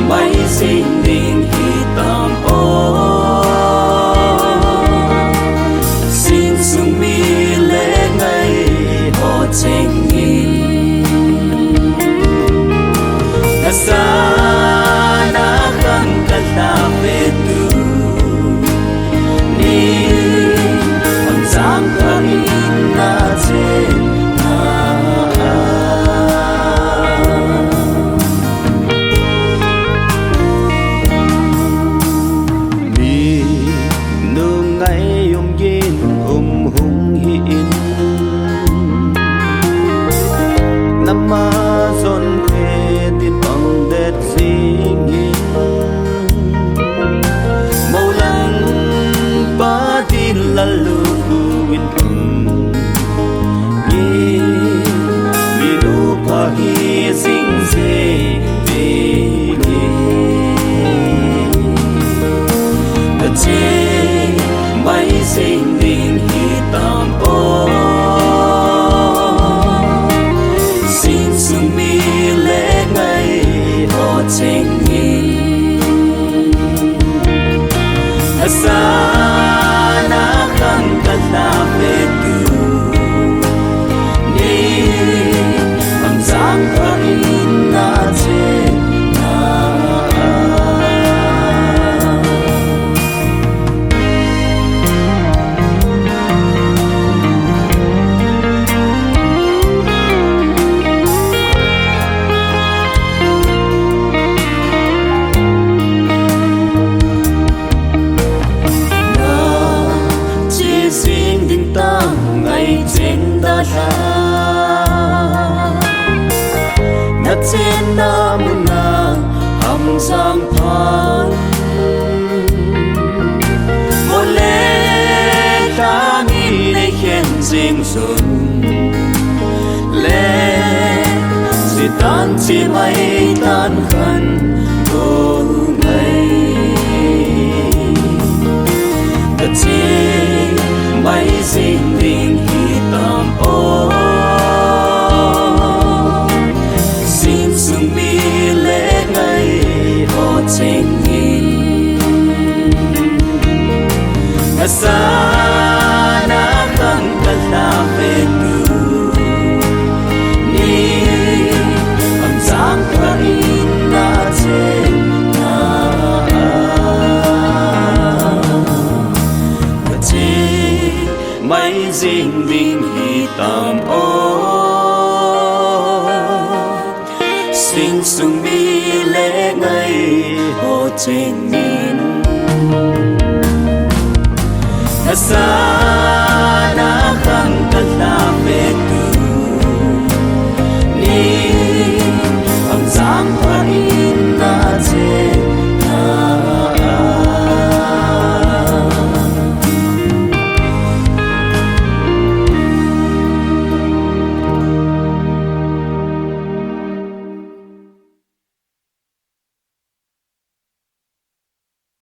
mấy sinh linh khi tạm xin sung mi lễ ngày họ tranh nghìn na sa na khăn cả ta về tu ni âm giang khăn na trên Amazon khe tin bằng đất sinh in màu lăng ba tin lalu win pung ni minu pa hi sing se ve ni ta che mai sinh linh hi tam po tranh nghìn sa na khăn cả ta về tu ni bằng dáng khăn na trên na trên na muna hầm giang phan một lễ ta nghĩ lễ khen riêng dùng lễ chỉ tan chỉ mây tan khăn cô ngày ta chỉ mây sinh linh khi tam ô tranh nghìn sa na khăn cả ta về tu ni âm giang khăn na trên và chế mấy dinh linh hi tam ô sinh sung mi lễ ngày họ trên nghìn na sa na khăn cả ta về